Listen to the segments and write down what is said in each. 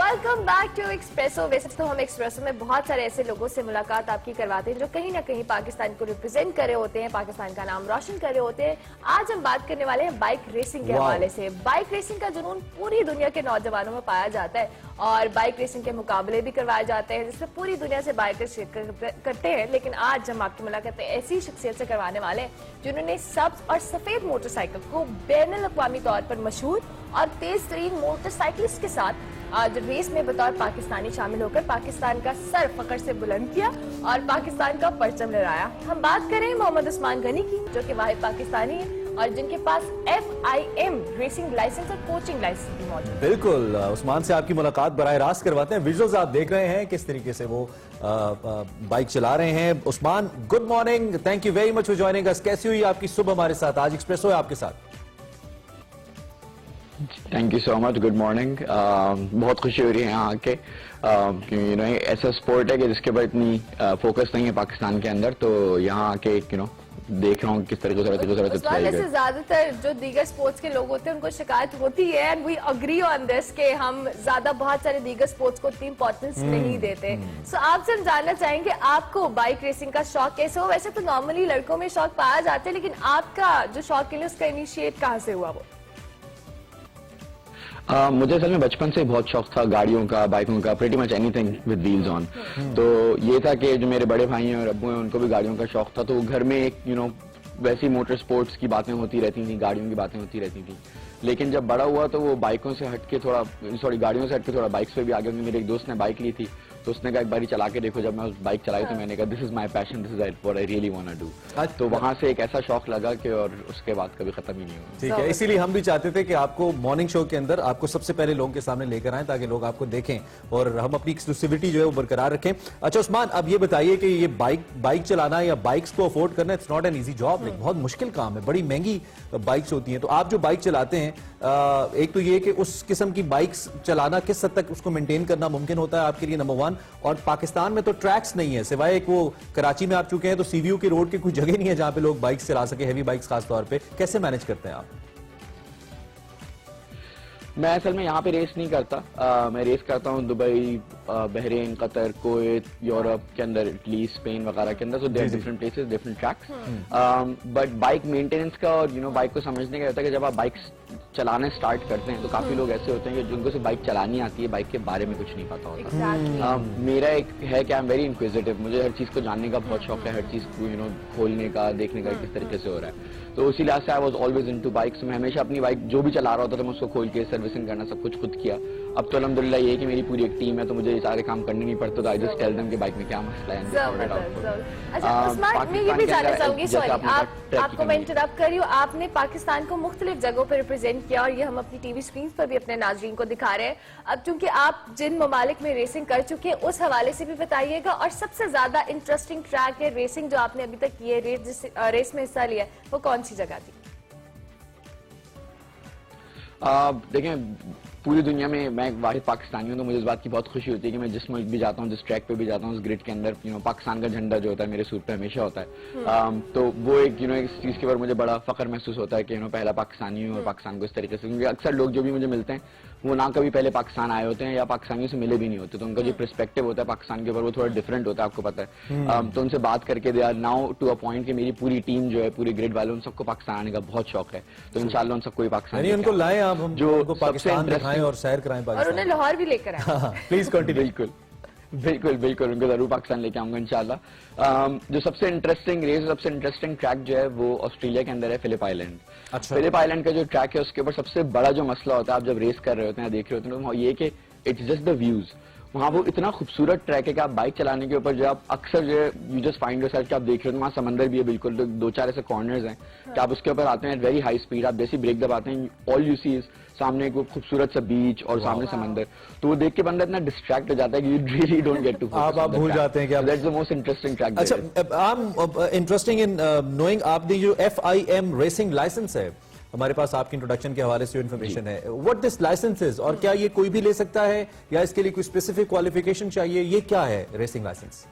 Welcome back to espresso. वैसे तो हम एक्सप्रेसो में बहुत सारे ऐसे लोगों से मुलाकात आपकी करवाते हैं जो कहीं ना कहीं पाकिस्तान को रिप्रेजेंट कर रहे होते हैं, पाकिस्तान का नाम रोशन कर रहे होते हैं। आज हम बात करने वाले हैं बाइक रेसिंग के हवाले से। बाइक रेसिंग का जुनून पूरी दुनिया के नौजवानों में पाया जाता है और बाइक रेसिंग के मुकाबले भी करवाए जाते हैं जिसमें पूरी दुनिया से बाइकर्स शिरकत करते हैं। लेकिन आज हम आपकी मुलाकात ऐसी शख्सियत से करवाने वाले हैं जिन्होंने सब्ज और सफेद मोटरसाइकिल को बैनुल अक़वामी तौर पर मशहूर और तेज तरीन मोटरसाइकिलिस्ट के साथ आज रेस में बतौर पाकिस्तानी शामिल होकर पाकिस्तान का सर फख्र से बुलंद किया और पाकिस्तान का परचम लहराया। हम बात करें मोहम्मद उस्मान गनी की, जो कि वाहिद पाकिस्तानी है और जिनके पास FIM रेसिंग लाइसेंस और कोचिंग लाइसेंस भी मौजूद है। बिल्कुल, उस्मान से आपकी मुलाकात बराह रास्त करवाते हैं। विजुअल्स आप देख रहे हैं किस तरीके से वो बाइक चला रहे हैं। Usman, good morning, thank you very much for joining अस। कैसी हुई आपकी सुबह हमारे साथ? आज एक्सप्रेसो है आपके साथ। Thank you so much, good morning. बहुत खुशी हो रही है यहाँ आके, क्योंकि ऐसा स्पोर्ट है कि जिसके ऊपर इतनी फोकस नहीं है पाकिस्तान के अंदर, तो यहाँ आके देख रहा हूँ किस तरीके से। ज्यादातर जो दीगर स्पोर्ट्स के लोग होते हैं उनको शिकायत होती है and we agree on this कि हम ज्यादा बहुत सारे दीगर स्पोर्ट्स को इतनी इंपॉर्टेंस नहीं देते। सो आपसे हम जानना चाहेंगे आपको बाइक रेसिंग का शौक कैसे हो? वैसे तो नॉर्मली लड़कों में शौक पाया जाता है, लेकिन आपका जो शौक है उसका इनिशिएट कहाँ से हुआ? वो मुझे असल में बचपन से बहुत शौक था गाड़ियों का, बाइकों का, pretty much anything with wheels on. तो ये था कि जो मेरे बड़े भाई हैं और अब्बू हैं उनको भी गाड़ियों का शौक था, तो घर में एक वैसी मोटर स्पोर्ट्स की बातें होती रहती थी, गाड़ियों की बातें होती रहती थी। लेकिन जब बड़ा हुआ तो वो बाइकों से हटके थोड़ा, गाड़ियों से हटके थोड़ा बाइक्स पे भी आ गया, क्योंकि मेरे एक दोस्त ने बाइक ली थी तो उसने कहा एक बारी चला के देखो। जब मैं उस बाइक चलाई तो मैंने कहा this is my passion, this is what I really want to do. तो वहां से एक ऐसा शौक लगा कि और उसके बाद कभी खत्म ही नहीं हुआ। ठीक है, इसीलिए हम भी चाहते थे कि आपको मॉर्निंग शो के अंदर आपको सबसे पहले लोगों के सामने लेकर आए ताकि लोग आपको देखें और हम अपनी एक्सक्लूसिविटी जो है वो बरकरार रखें। अच्छा उस्मान, अब ये बताइए कि ये बाइक चलाना या बाइक्स को अफोर्ड करना it's not an easy job, बहुत मुश्किल काम है, बड़ी महंगी बाइक्स होती हैं। तो आप जो बाइक चलाते हैं, एक तो ये कि उस किस्म की बाइक्स चलाना किस हद तक उसको मेंटेन करना मुमकिन होता है आपके लिए, नंबर वन। और पाकिस्तान में तो ट्रैक्स नहीं है, सिवाय एक वो कराची में आप चुके हैं तो सीवीयू के रोड की कोई जगह नहीं है जहां पे लोग बाइक चला सके, हैवी बाइक्स खास तौर पे। कैसे मैनेज करते हैं आप? मैं असल में यहाँ पे रेस नहीं करता, मैं रेस करता हूँ Dubai, Bahrain, Qatar, Kuwait, Europe के अंदर, इटली, स्पेन वगैरह के अंदर। So there different places, different tracks. But bike maintenance का और बाइक को समझने का होता है कि जब आप बाइक चलाने स्टार्ट करते हैं तो काफी लोग ऐसे होते हैं कि जिनको सिर्फ बाइक चलानी आती है, बाइक के बारे में कुछ नहीं पता होता। मेरा एक है कि आई एम वेरी इंक्विजिटिव, मुझे हर चीज को जानने का बहुत शौक है, हर चीज को खोलने का, देखने का किस तरीके से हो रहा है। तो उसी लिहाज से I was always into bikes. मैं हमेशा अपनी बाइक जो भी चला रहा होता था मैं उसको खोल के सर्विसिंग करना सब कुछ खुद किया। अब तो अल्हम्दुलिल्लाह ये कि मेरी पूरी एक टीम है तो मुझे ये सारे काम करने नहीं पड़ते, तो आई जस्ट टेल देम कि बाइक में क्या मसला है। अच्छा उस्मान, मैं ये भी जानना चाहूंगी, सॉरी आपको मैं इंटरप्ट कर रही हूँ, आपने पाकिस्तान को मुख्तलिफ जगहों पर रिप्रेजेंट किया और ये हम अपनी टीवी स्क्रीन पर भी अपने नाज़रीन को दिखा रहे हैं। अब चूंकि आप जिन ममालिक में रेसिंग कर चुके हैं उस हवाले से भी बताइएगा, और सबसे ज्यादा इंटरेस्टिंग ट्रैक है रेसिंग जो आपने अभी तक की है, रेस में हिस्सा लिया, वो कौन सी जगह थी? देखें, पूरी दुनिया में मैं एक वाहिद पाकिस्तानी हूँ, तो मुझे इस बात की बहुत खुशी होती है कि मैं जिस मुल्क भी जाता हूँ, जिस ट्रैक पे भी जाता हूँ, उस ग्रिड के अंदर पाकिस्तान का झंडा जो होता है मेरे सूट पे हमेशा होता है। तो वो एक इस चीज के ऊपर मुझे बड़ा फख्र महसूस होता है कि पहला पाकिस्तानी हूँ और पाकिस्तान को इस तरीके से, क्योंकि अक्सर लोग जो भी मुझे मिलते हैं वो ना कभी पहले पाकिस्तान आए होते हैं या पाकिस्तानियों से मिले भी नहीं होते, तो उनका जो पर्सपेक्टिव होता है पाकिस्तान के ऊपर वो थोड़ा डिफरेंट होता है, आपको पता है। तो उनसे बात करके they are now to a point कि मेरी पूरी टीम जो है, पूरी ग्रिड वाले, उन सबको पाकिस्तान आने का बहुत शौक है। तो इंशाल्लाह उन सबको पाकिस्तान उनको लाएं आप, हम जो पाकिस्तान दिखाएं और सैर कराएं और उन्हें लाहौर भी लेकर आए। Please continue. बिल्कुल बिल्कुल बिल्कुल, उनको जरूर पाकिस्तान लेके आऊंगा इंशाल्लाह। जो सबसे इंटरेस्टिंग रेस, सबसे इंटरेस्टिंग ट्रैक जो है वो ऑस्ट्रेलिया के अंदर है, फिलिप आइलैंड। अच्छा। फिलिप आइलैंड का जो ट्रैक है उसके ऊपर सबसे बड़ा जो मसला होता है आप जब रेस कर रहे होते हैं, देख रहे होते हैं, तो ये कि इट्स जस्ट द व्यूज। वहाँ वो इतना खूबसूरत ट्रैक है कि आप बाइक चलाने के ऊपर जो आप अक्सर जो यू जस्ट फाइंड योरसेल्फ कि आप देख रहे हो वहाँ समंदर भी है, बिल्कुल तो दो चार ऐसे कॉर्नर्स हैं कि आप उसके ऊपर आते हैं वेरी हाई स्पीड, आप जैसी ब्रेक दबाते हैं ऑल यू सी इज सामने एक खूबसूरत सा बीच और सामने समंदर, तो वो देख के बंदा इतना डिस्ट्रैक्ट हो जाता है कि you really don't get to आप भूल जाते हैं कि that's the most interesting track. अच्छा, I am interesting in knowing आपने जो FIM रेसिंग लाइसेंस है, हमारे पास आपकी इंट्रोडक्शन के हवाले से जो इन्फॉर्मेशन है, व्हाट दिस लाइसेंस इज, और क्या ये कोई भी ले सकता है या इसके लिए कोई स्पेसिफिक क्वालिफिकेशन चाहिए, ये क्या है रेसिंग लाइसेंस?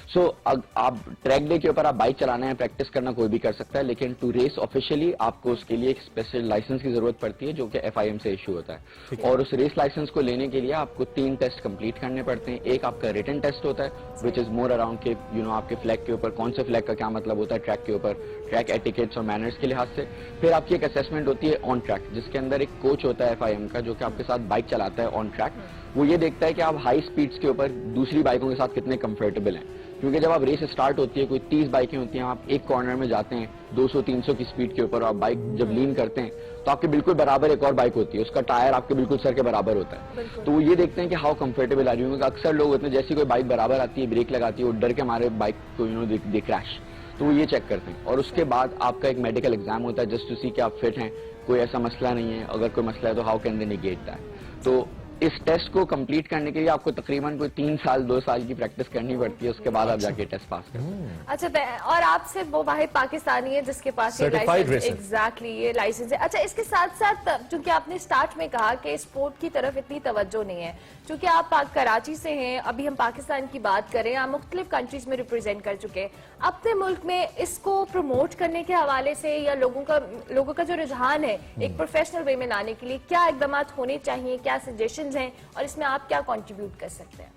सो आप ट्रैक डे के ऊपर आप बाइक चलाना है, प्रैक्टिस करना कोई भी कर सकता है, लेकिन टू रेस ऑफिशियली आपको उसके लिए एक स्पेशल लाइसेंस की जरूरत पड़ती है जो कि FIM से इशू होता है। और उस रेस लाइसेंस को लेने के लिए आपको 3 टेस्ट कंप्लीट करने पड़ते हैं। एक आपका रिटन टेस्ट होता है विच इज मोर अराउंड के आपके फ्लैग के ऊपर कौन से फ्लैग का क्या मतलब होता है ट्रैक के ऊपर, ट्रैक एटिकेट्स और मैनर्स के लिहाज से। फिर आपकी एक असेसमेंट होती है ऑन ट्रैक, जिसके अंदर एक कोच होता है FIM का जो कि आपके साथ बाइक चलाता है ऑन ट्रैक। वो ये देखता है कि आप हाई स्पीड्स के ऊपर दूसरी बाइकों के साथ कितने कंफर्टेबल हैं, क्योंकि जब आप रेस स्टार्ट होती है कोई 30 बाइकें होती हैं, आप एक कॉर्नर में जाते हैं 200-300 की स्पीड के ऊपर, आप बाइक जब लीन करते हैं तो आपके बिल्कुल बराबर एक और बाइक होती है, उसका टायर आपके बिल्कुल सर के बराबर होता है। तो वो ये देखते हैं कि हाउ कंफर्टेबल आर यू, क्योंकि अक्सर लोग होते हैं जैसी कोई बाइक बराबर आती है ब्रेक लगाती है वो डर के हमारे बाइक को दे क्रैश, तो वो ये चेक करते हैं। और उसके बाद आपका एक मेडिकल एग्जाम होता है जस्ट टू सी कि आप फिट हैं, कोई ऐसा मसला नहीं है, अगर कोई मसला है तो how can they negate that. तो इस टेस्ट को कंप्लीट करने के लिए आपको तकरीबन कोई 3 साल 2 साल की प्रैक्टिस करनी पड़ती है, उसके बाद आप जाके टेस्ट पास करते हैं। अच्छा, और आपसे वो वाहिद पाकिस्तानी है जिसके पास ये लाइसेंस, एग्जैक्टली ये लाइसेंस है। अच्छा, इसके साथ साथ चूंकि आपने स्टार्ट में कहा कि स्पोर्ट की तरफ इतनी तवज्जो नहीं है, चूंकि आप कराची से हैं, अभी हम पाकिस्तान की बात करें, आप मुख्तलिफ कंट्रीज में रिप्रेजेंट कर चुके हैं, अपने मुल्क में इसको प्रमोट करने के हवाले से या लोगों का जो रुझान है एक प्रोफेशनल वे में लाने के लिए क्या इकदाम होने चाहिए, क्या सजेशंस हैं और इसमें आप क्या कंट्रीब्यूट कर सकते हैं?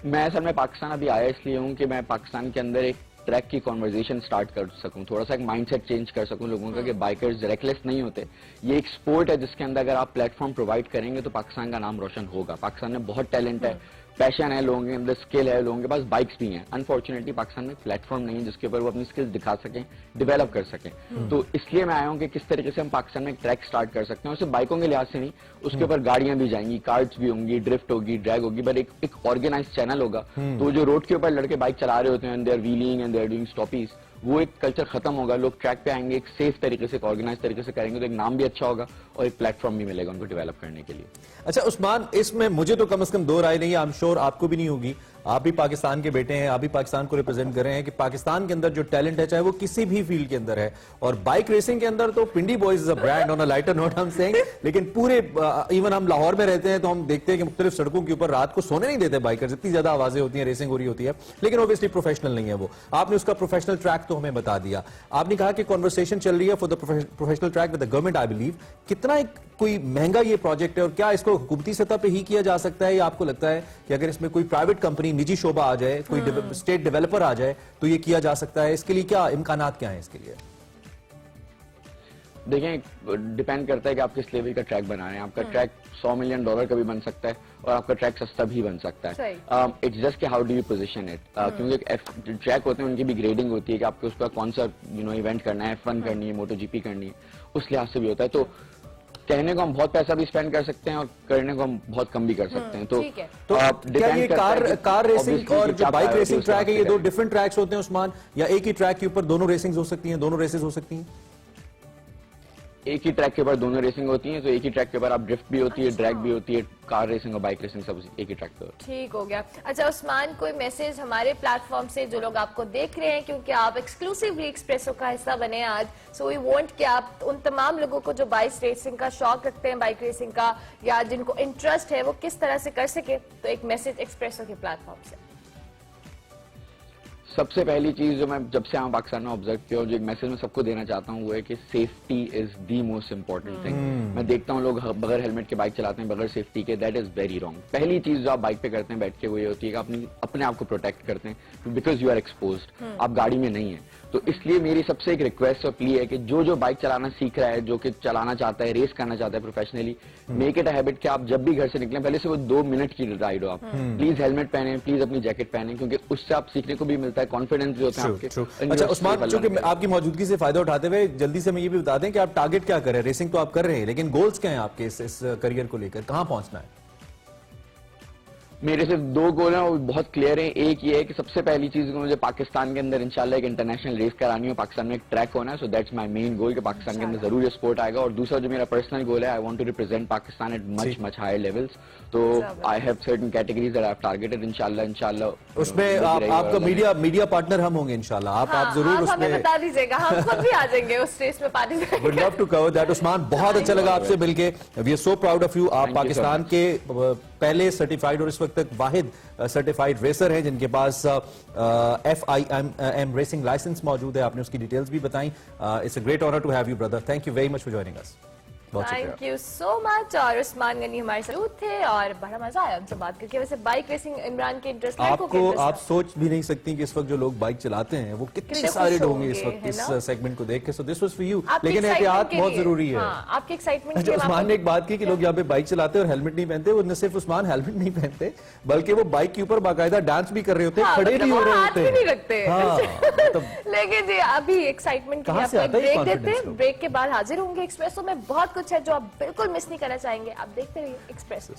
मैं असल में पाकिस्तान अभी आया इसलिए हूँ कि मैं पाकिस्तान के अंदर एक ट्रैक की कॉन्वर्जेशन स्टार्ट कर सकूं, थोड़ा सा एक माइंडसेट चेंज कर सकूं लोगों का कि बाइकर्स रेकलेस नहीं होते। ये एक स्पोर्ट है जिसके अंदर अगर आप प्लेटफॉर्म प्रोवाइड करेंगे तो पाकिस्तान का नाम रोशन होगा। पाकिस्तान में बहुत टैलेंट है, पैशन है, लोगों के अंदर स्किल है, लोगों के पास बाइक्स भी हैं। अनफॉर्चुनेटली पाकिस्तान में प्लेटफॉर्म नहीं है जिसके ऊपर वो अपनी स्किल्स दिखा सकें, डेवलप कर सकें। तो इसलिए मैं आया हूं कि किस तरीके से हम पाकिस्तान में एक ट्रैक स्टार्ट कर सकते हैं, और सिर्फ बाइकों के लिहाज से नहीं, उसके ऊपर गाड़ियां भी जाएंगी, कार्स भी होंगी, ड्रिफ्ट होगी, ड्रैग होगी, बट एक ऑर्गेनाइज चैनल होगा। तो जो रोड के ऊपर लड़के बाइक चला रहे होते हैं, they are wheeling and they are doing stoppies, वो एक कल्चर खत्म होगा। लोग ट्रैक पे आएंगे, एक सेफ तरीके से, ऑर्गेनाइज तरीके से करेंगे तो एक नाम भी अच्छा होगा और एक प्लेटफॉर्म भी मिलेगा उनको डेवलप करने के लिए। अच्छा उस्मान, इसमें मुझे तो कम से कम 2 राय नहीं है, आई एम श्योर आपको भी नहीं होगी। आप भी पाकिस्तान के बेटे हैं, आप भी पाकिस्तान को रिप्रेजेंट कर रहे हैं कि पाकिस्तान के अंदर जो टैलेंट है चाहे वो किसी भी फील्ड के अंदर है, और बाइक रेसिंग के अंदर तो Pindi boys is a brand on a lighter note हम सेइंग, लेकिन पूरे इवन हम लाहौर में रहते हैं तो हम देखते हैं कि मुख्तलिफ सड़कों के ऊपर रात को सोने नहीं देते बाइकर्स, इतनी ज्यादा आवाजें होती हैं, रेसिंग हो रही होती है, लेकिन ऑब्वियसली प्रोफेशनल नहीं है वो। आपने उसका प्रोफेशनल ट्रैक तो हमें बता दिया, आपने कहा कि कॉन्वर्सेशन चल रही है for the professional track with the government I believe. कितना एक कोई महंगा ये प्रोजेक्ट है और क्या इसको हुकूमती सतह पे ही किया जा सकता है, या आपको लगता है कि अगर इसमें कोई प्राइवेट कंपनी, निजी शोबा आ जाए, कोई स्टेट डेवलपर आ जाए तो ये किया जा सकता है? इसके लिए क्या इम्कानात क्या है इसके लिए? देखें, डिपेंड करता है कि आप किस लेवल का ट्रैक बना रहे हैं। आपका ट्रैक $100 मिलियन का भी बन सकता है और आपका ट्रैक सस्ता भी बन सकता है। It's just how do you position it, क्योंकि ट्रैक होते हैं उनकी भी ग्रेडिंग होती है कि आपको उसका कौन सा इवेंट करना है, F1 करनी है, MotoGP करनी है, उस लिहाज से भी होता है। तो कहने को हम बहुत पैसा भी स्पेंड कर सकते हैं और करने को हम बहुत कम भी कर सकते हैं। तो क्या ये कार रेसिंग और जो बाइक रेसिंग ट्रैक है ये 2 डिफरेंट ट्रैक्स होते हैं उस्मान, या एक ही ट्रैक के ऊपर दोनों रेसिंग्स हो सकती हैं, दोनों रेसेस हो सकती हैं? एक ही ट्रैक के ऊपर दोनों रेसिंग होती है, तो एक ही ट्रैक के ऊपर आप ड्रिफ्ट भी होती है, ड्रैग भी होती है, कार रेसिंग और बाइक रेसिंग सब एक ही ट्रैक पे होती है। ठीक हो गया। अच्छा उस्मान, कोई मैसेज हमारे प्लेटफॉर्म से जो लोग आपको देख रहे हैं, क्योंकि आप एक्सक्लूसिवली एक्सप्रेसो का हिस्सा बने आज, सो वी वांट कि आप उन तमाम लोगों को जो बाइक रेसिंग का शौक रखते हैं, बाइक रेसिंग का, या जिनको इंटरेस्ट है, वो किस तरह से कर सके, तो एक मैसेज एक्सप्रेसो के प्लेटफॉर्म से। सबसे पहली चीज जो मैं जब से यहाँ पाकिस्तान में ऑब्जर्व किया और जो एक मैसेज मैं सबको देना चाहता हूँ वो है कि safety is the most important thing. मैं देखता हूँ लोग बगैर हेलमेट के बाइक चलाते हैं, बगैर सेफ्टी के, दैट इज वेरी रॉन्ग। पहली चीज जो आप बाइक पे करते हैं बैठ के वो ये होती है कि अपने आप को प्रोटेक्ट करते हैं, बिकॉज यू आर एक्सपोज्ड, आप गाड़ी में नहीं है। तो इसलिए मेरी सबसे एक रिक्वेस्ट और प्ली है कि जो बाइक चलाना सीख रहा है, जो कि चलाना चाहता है, रेस करना चाहता है professionally, make it a habit कि आप जब भी घर से निकलें, पहले से वो 2 मिनट की राइड हो, आप प्लीज हेलमेट पहने, प्लीज अपनी जैकेट पहने, क्योंकि उससे आप सीखने को भी मिलता है, कॉन्फिडेंस भी होता है आपके। अच्छा उस्मान, चूंकि आपकी मौजूदगी से फायदा उठाते हुए जल्दी से मैं ये भी बता दें कि आप टारगेट क्या कर रहे हैं? रेसिंग तो आप कर रहे हैं, लेकिन गोल्स क्या हैं आपके इस करियर को लेकर, कहां पहुंचना है? मेरे सिर्फ 2 गोल हैं, वो बहुत क्लियर हैं। एक ये है कि सबसे पहली चीज मुझे पाकिस्तान के अंदर इंशाल्लाह एक इंटरनेशनल रेस करानी है, पाकिस्तान में एक ट्रैक होना है, so that's my main goal कि पाकिस्तान के अंदर जरूर ये स्पोर्ट आएगा। और दूसरा जो मेरा पर्सनल गोल है, I want to represent Pakistan at much higher levels, तो I have certain categories that I have targeted. इंशाल्लाह उसमें आपका मीडिया पार्टनर हम होंगे इंशाल्लाह। आप जरूर उसमें बता दीजिएगा, हम खुद भी आ जाएंगे उस रेस में participate. Would love to cover that. Usman, बहुत अच्छा लगा आपसे मिलके, we are so proud of you. आप पाकिस्तान के पहले सर्टिफाइड और इस वक्त तक वाहिद सर्टिफाइड रेसर हैं जिनके पास FIM रेसिंग लाइसेंस मौजूद है। आपने उसकी डिटेल्स भी बताई। It's a great honour to have you brother, thank you very much for joining us. Thank you so much. और उस्मान गनी हमारे साथ थे और बड़ा मजा आया उनसे बात करके। वैसे बाइक रेसिंग इमरान के इंटरेस्ट आपको आप सोच भी नहीं सकती कि इस वक्त जो लोग बाइक चलाते हैं वो कितने एक्साइटेड होंगे इस वक्त इस सेगमेंट को देख के। So this was for you, लेकिन एहतियात बहुत जरूरी है। आपके एक्साइटमेंट अच्छा, उस्मान ने एक बात की कि लोग यहाँ पे बाइक चलाते हैं और हेलमेट नहीं पहनते। वो न सिर्फ उस्मान हेलमेट नहीं पहनते बल्कि वो बाइक के ऊपर बाकायदा डांस भी कर रहे होते हैं, खड़े नहीं हो रहे होते, नहीं रखते। लेकिन जी अभी एक्साइटमेंट के लिए आपको ब्रेक देते हैं। ब्रेक के बाद हाजिर होंगे एक्सप्रेसो में। बहुत कुछ है जो आप बिल्कुल मिस नहीं करना चाहेंगे। आप देखते रहिए एक्सप्रेसो।